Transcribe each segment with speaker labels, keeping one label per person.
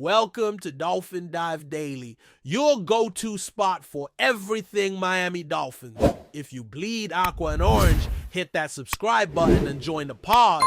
Speaker 1: Welcome to Dolphin Dive Daily, your go-to spot for everything Miami Dolphins. If you bleed aqua and orange, hit that subscribe button and join the pod.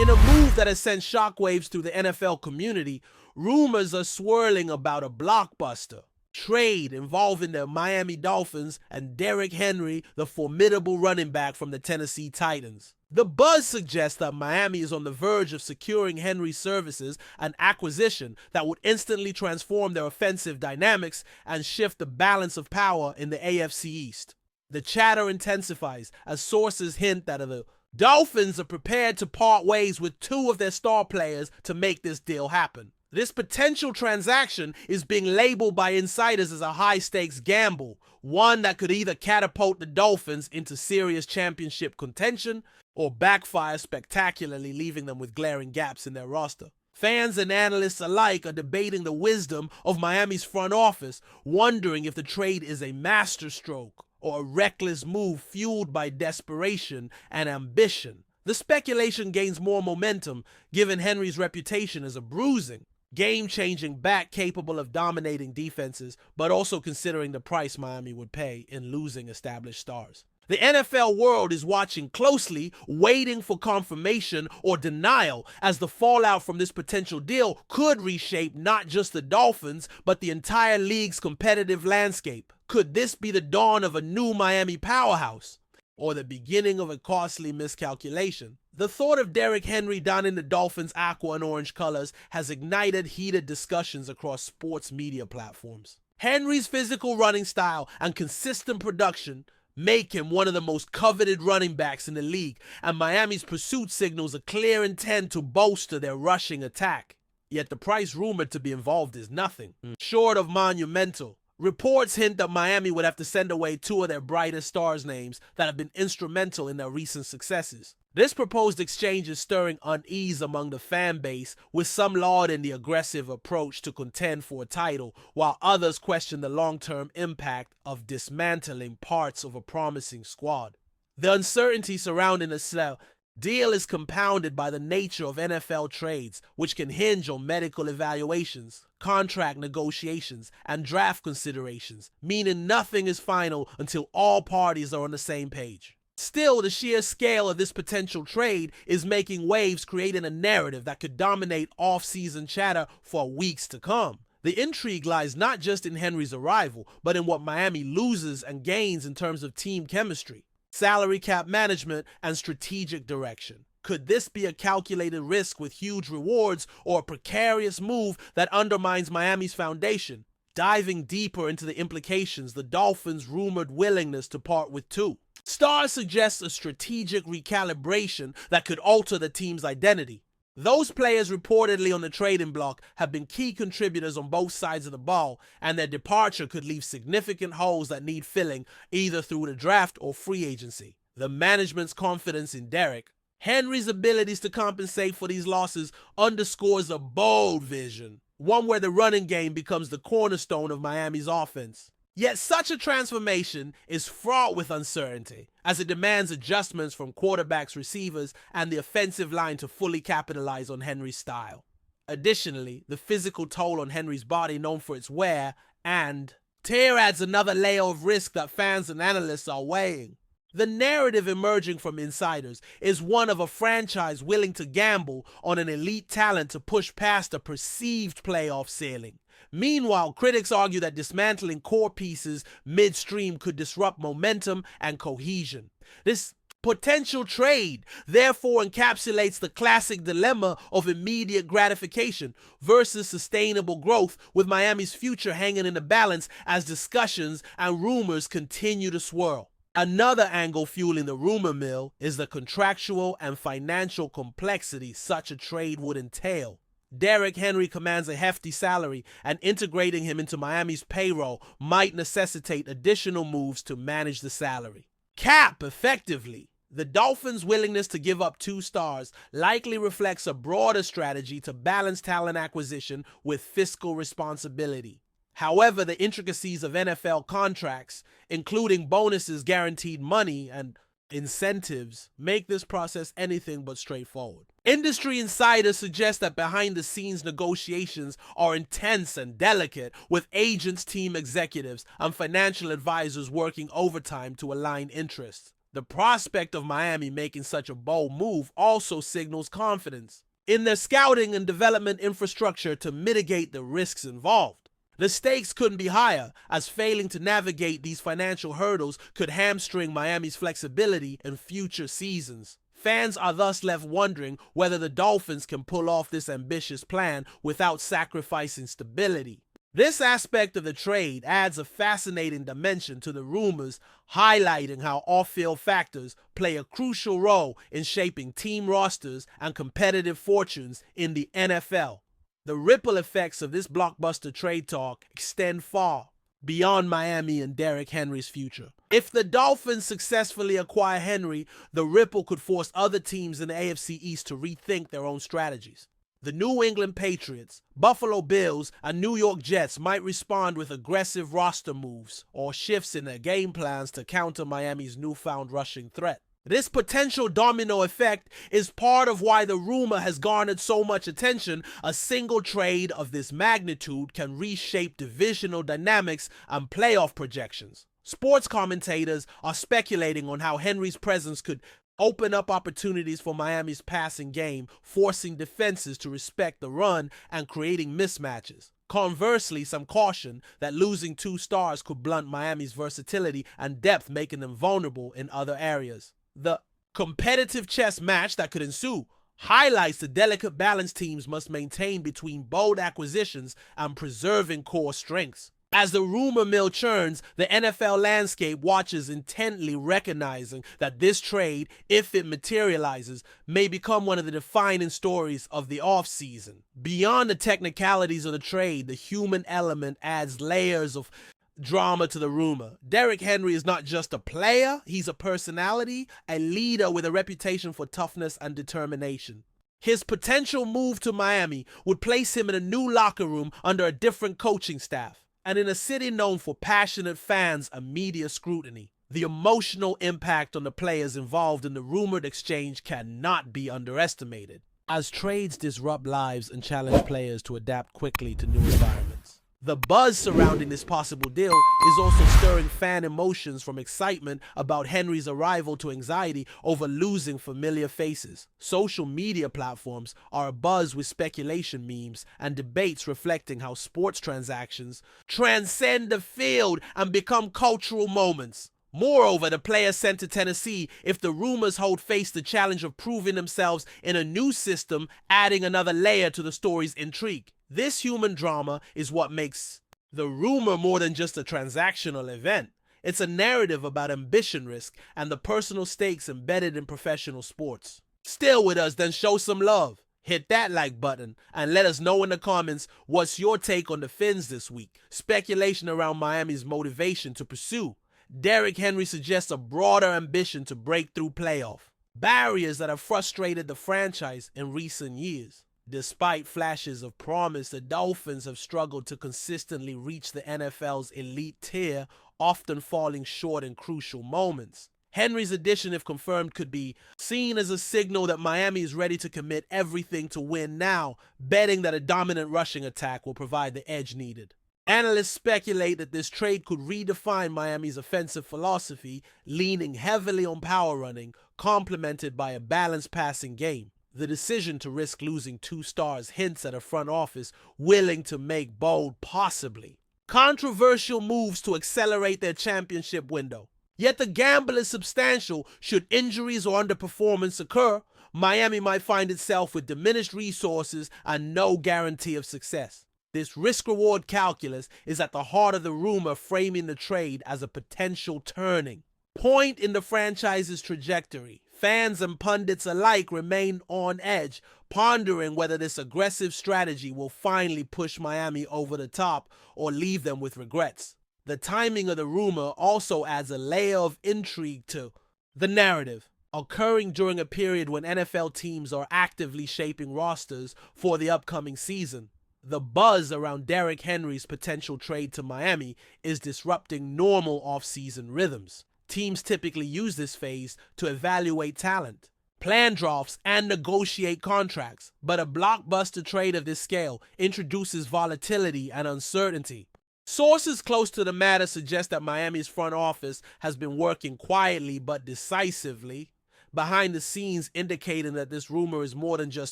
Speaker 1: In a move that has sent shockwaves through the NFL community, rumors are swirling about a blockbuster trade involving the Miami Dolphins and Derrick Henry, the formidable running back from the Tennessee Titans. The buzz suggests that Miami is on the verge of securing Henry's services, an acquisition that would instantly transform their offensive dynamics and shift the balance of power in the AFC East. The chatter intensifies as sources hint that the Dolphins are prepared to part ways with two of their star players to make this deal happen. This potential transaction is being labeled by insiders as a high-stakes gamble, one that could either catapult the Dolphins into serious championship contention or backfire spectacularly, leaving them with glaring gaps in their roster. Fans and analysts alike are debating the wisdom of Miami's front office, wondering if the trade is a masterstroke or a reckless move fueled by desperation and ambition. The speculation gains more momentum given Henry's reputation as a bruising, game-changing back capable of dominating defenses, but also considering the price Miami would pay in losing established stars. The NFL world is watching closely, waiting for confirmation or denial, as the fallout from this potential deal could reshape not just the Dolphins, but the entire league's competitive landscape. Could this be the dawn of a new Miami powerhouse, or the beginning of a costly miscalculation? The thought of Derrick Henry donning the Dolphins' aqua and orange colors has ignited heated discussions across sports media platforms. Henry's physical running style and consistent production make him one of the most coveted running backs in the league, and Miami's pursuit signals a clear intent to bolster their rushing attack. Yet the price rumored to be involved is nothing short of monumental. Reports hint that Miami would have to send away two of their brightest stars' names that have been instrumental in their recent successes. This proposed exchange is stirring unease among the fan base, with some lauding the aggressive approach to contend for a title, while others question the long-term impact of dismantling parts of a promising squad. The uncertainty surrounding the deal is compounded by the nature of NFL trades, which can hinge on medical evaluations, contract negotiations, and draft considerations, meaning nothing is final until all parties are on the same page. Still, the sheer scale of this potential trade is making waves, creating a narrative that could dominate off-season chatter for weeks to come. The intrigue lies not just in Henry's arrival, but in what Miami loses and gains in terms of team chemistry, salary cap management, and strategic direction. Could this be a calculated risk with huge rewards, or a precarious move that undermines Miami's foundation? Diving deeper into the implications, the Dolphins' rumored willingness to part with two stars suggests a strategic recalibration that could alter the team's identity. Those players reportedly on the trading block have been key contributors on both sides of the ball, and their departure could leave significant holes that need filling either through the draft or free agency. The management's confidence in Derrick, Henry's abilities to compensate for these losses, underscores a bold vision, one where the running game becomes the cornerstone of Miami's offense. Yet such a transformation is fraught with uncertainty, as it demands adjustments from quarterbacks, receivers, and the offensive line to fully capitalize on Henry's style. Additionally, the physical toll on Henry's body, known for its wear and tear, adds another layer of risk that fans and analysts are weighing. The narrative emerging from insiders is one of a franchise willing to gamble on an elite talent to push past a perceived playoff ceiling. Meanwhile, critics argue that dismantling core pieces midstream could disrupt momentum and cohesion. This potential trade therefore encapsulates the classic dilemma of immediate gratification versus sustainable growth, with Miami's future hanging in the balance as discussions and rumors continue to swirl. Another angle fueling the rumor mill is the contractual and financial complexity such a trade would entail. Derrick Henry commands a hefty salary, and integrating him into Miami's payroll might necessitate additional moves to manage the salary cap effectively. The Dolphins' willingness to give up two stars likely reflects a broader strategy to balance talent acquisition with fiscal responsibility. However, the intricacies of NFL contracts, including bonuses, guaranteed money, and incentives make this process anything but straightforward. Industry insiders suggest that behind-the-scenes negotiations are intense and delicate, with agents, team executives, and financial advisors working overtime to align interests. The prospect of Miami making such a bold move also signals confidence in their scouting and development infrastructure to mitigate the risks involved. The stakes couldn't be higher, as failing to navigate these financial hurdles could hamstring Miami's flexibility in future seasons. Fans are thus left wondering whether the Dolphins can pull off this ambitious plan without sacrificing stability. This aspect of the trade adds a fascinating dimension to the rumors, highlighting how off-field factors play a crucial role in shaping team rosters and competitive fortunes in the NFL. The ripple effects of this blockbuster trade talk extend far beyond Miami and Derrick Henry's future. If the Dolphins successfully acquire Henry, the ripple could force other teams in the AFC East to rethink their own strategies. The New England Patriots, Buffalo Bills, and New York Jets might respond with aggressive roster moves or shifts in their game plans to counter Miami's newfound rushing threat. This potential domino effect is part of why the rumor has garnered so much attention. A single trade of this magnitude can reshape divisional dynamics and playoff projections. Sports commentators are speculating on how Henry's presence could open up opportunities for Miami's passing game, forcing defenses to respect the run and creating mismatches. Conversely, some caution that losing two stars could blunt Miami's versatility and depth, making them vulnerable in other areas. The competitive chess match that could ensue highlights the delicate balance teams must maintain between bold acquisitions and preserving core strengths. As the rumor mill churns, the NFL landscape watches intently, recognizing that this trade, if it materializes, may become one of the defining stories of the offseason. Beyond the technicalities of the trade, the human element adds layers of drama to the rumor. Derrick Henry is not just a player, he's a personality, a leader with a reputation for toughness and determination. His potential move to Miami would place him in a new locker room under a different coaching staff, and in a city known for passionate fans and media scrutiny. The emotional impact on the players involved in the rumored exchange cannot be underestimated, as trades disrupt lives and challenge players to adapt quickly to new environments. The buzz surrounding this possible deal is also stirring fan emotions, from excitement about Henry's arrival to anxiety over losing familiar faces. Social media platforms are abuzz with speculation, memes, and debates reflecting how sports transactions transcend the field and become cultural moments. Moreover, the players sent to Tennessee, if the rumors hold, face the challenge of proving themselves in a new system, adding another layer to the story's intrigue. This human drama is what makes the rumor more than just a transactional event. It's a narrative about ambition, risk, and the personal stakes embedded in professional sports. Still with us? Then show some love. Hit that like button and let us know in the comments what's your take on the Fins this week. Speculation around Miami's motivation to pursue Derrick Henry suggests a broader ambition to break through playoff barriers that have frustrated the franchise in recent years. Despite flashes of promise, the Dolphins have struggled to consistently reach the NFL's elite tier, often falling short in crucial moments. Henry's addition, if confirmed, could be seen as a signal that Miami is ready to commit everything to win now, betting that a dominant rushing attack will provide the edge needed. Analysts speculate that this trade could redefine Miami's offensive philosophy, leaning heavily on power running, complemented by a balanced passing game. The decision to risk losing two stars hints at a front office willing to make bold, possibly controversial moves to accelerate their championship window. Yet the gamble is substantial. Should injuries or underperformance occur, Miami might find itself with diminished resources and no guarantee of success. This risk-reward calculus is at the heart of the rumor, framing the trade as a potential turning point in the franchise's trajectory. Fans and pundits alike remain on edge, pondering whether this aggressive strategy will finally push Miami over the top or leave them with regrets. The timing of the rumor also adds a layer of intrigue to the narrative, occurring during a period when NFL teams are actively shaping rosters for the upcoming season. The buzz around Derrick Henry's potential trade to Miami is disrupting normal off-season rhythms. Teams typically use this phase to evaluate talent, plan drafts, and negotiate contracts. But a blockbuster trade of this scale introduces volatility and uncertainty. Sources close to the matter suggest that Miami's front office has been working quietly but decisively behind the scenes, indicating that this rumor is more than just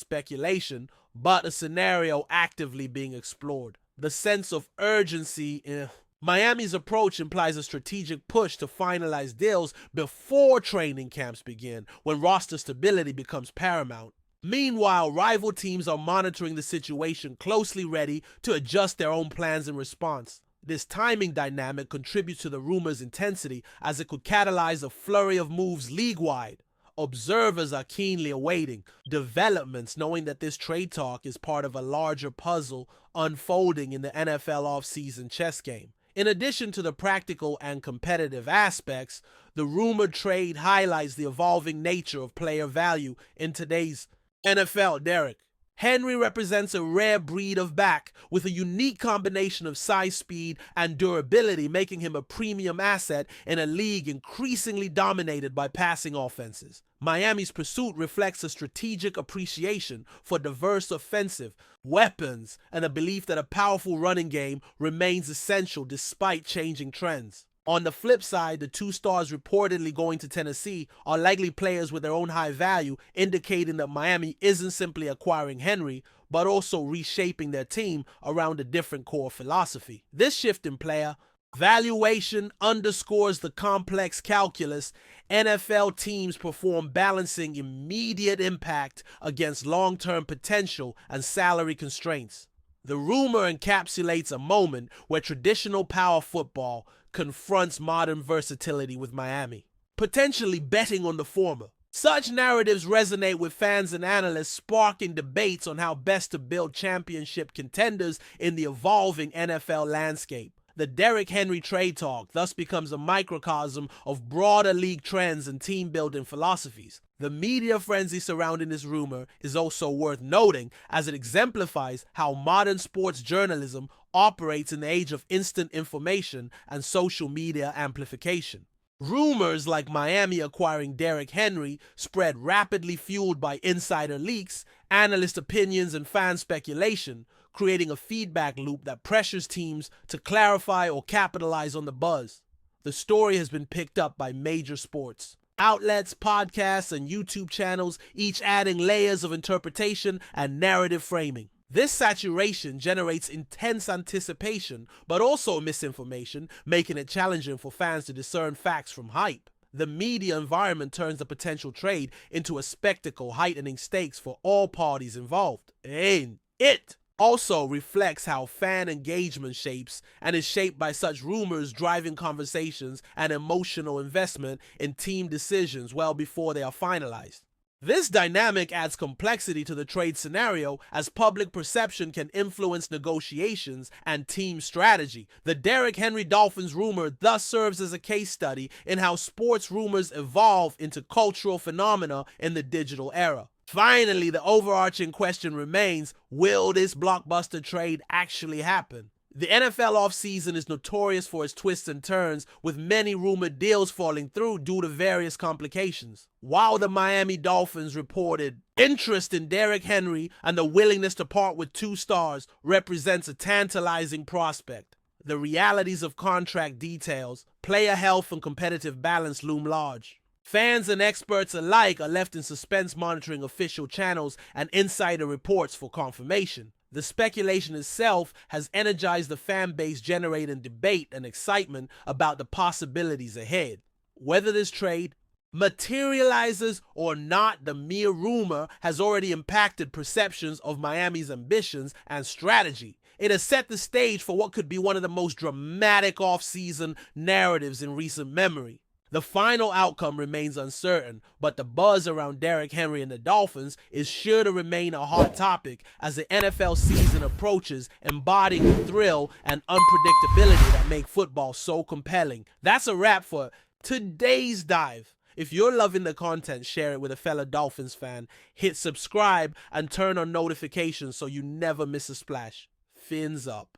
Speaker 1: speculation, but a scenario actively being explored. The sense of urgency in Miami's approach implies a strategic push to finalize deals before training camps begin, when roster stability becomes paramount. Meanwhile, rival teams are monitoring the situation closely, ready to adjust their own plans in response. This timing dynamic contributes to the rumor's intensity, as it could catalyze a flurry of moves league-wide. Observers are keenly awaiting developments, knowing that this trade talk is part of a larger puzzle unfolding in the NFL offseason chess game. In addition to the practical and competitive aspects, the rumored trade highlights the evolving nature of player value in today's NFL. Derrick Henry represents a rare breed of back with a unique combination of size, speed, and durability, making him a premium asset in a league increasingly dominated by passing offenses. Miami's pursuit reflects a strategic appreciation for diverse offensive weapons and a belief that a powerful running game remains essential despite changing trends. On the flip side, the two stars reportedly going to Tennessee are likely players with their own high value, indicating that Miami isn't simply acquiring Henry, but also reshaping their team around a different core philosophy. This shift in player valuation underscores the complex calculus NFL teams perform, balancing immediate impact against long-term potential and salary constraints. The rumor encapsulates a moment where traditional power football confronts modern versatility with Miami, potentially betting on the former. Such narratives resonate with fans and analysts, sparking debates on how best to build championship contenders in the evolving NFL landscape. The Derrick Henry trade talk thus becomes a microcosm of broader league trends and team-building philosophies. The media frenzy surrounding this rumor is also worth noting, as it exemplifies how modern sports journalism operates in the age of instant information and social media amplification. Rumors like Miami acquiring Derrick Henry spread rapidly, fueled by insider leaks, analyst opinions, and fan speculation, creating a feedback loop that pressures teams to clarify or capitalize on the buzz. The story has been picked up by major sports outlets, podcasts, and YouTube channels, each adding layers of interpretation and narrative framing. This saturation generates intense anticipation, but also misinformation, making it challenging for fans to discern facts from hype. The media environment turns the potential trade into a spectacle, heightening stakes for all parties involved. And it also reflects how fan engagement shapes and is shaped by such rumors, driving conversations and emotional investment in team decisions well before they are finalized. This dynamic adds complexity to the trade scenario, as public perception can influence negotiations and team strategy. The Derrick Henry Dolphins rumor thus serves as a case study in how sports rumors evolve into cultural phenomena in the digital era. Finally, the overarching question remains, will this blockbuster trade actually happen? The NFL offseason is notorious for its twists and turns, with many rumored deals falling through due to various complications. While the Miami Dolphins reported interest in Derrick Henry and the willingness to part with two stars represents a tantalizing prospect, the realities of contract details, player health, and competitive balance loom large. Fans and experts alike are left in suspense, monitoring official channels and insider reports for confirmation. The speculation itself has energized the fan base, generating debate and excitement about the possibilities ahead. Whether this trade materializes or not, the mere rumor has already impacted perceptions of Miami's ambitions and strategy. It has set the stage for what could be one of the most dramatic offseason narratives in recent memory. The final outcome remains uncertain, but the buzz around Derrick Henry and the Dolphins is sure to remain a hot topic as the NFL season approaches, embodying the thrill and unpredictability that make football so compelling. That's a wrap for today's dive. If you're loving the content, share it with a fellow Dolphins fan, hit subscribe, and turn on notifications so you never miss a splash. Fins up.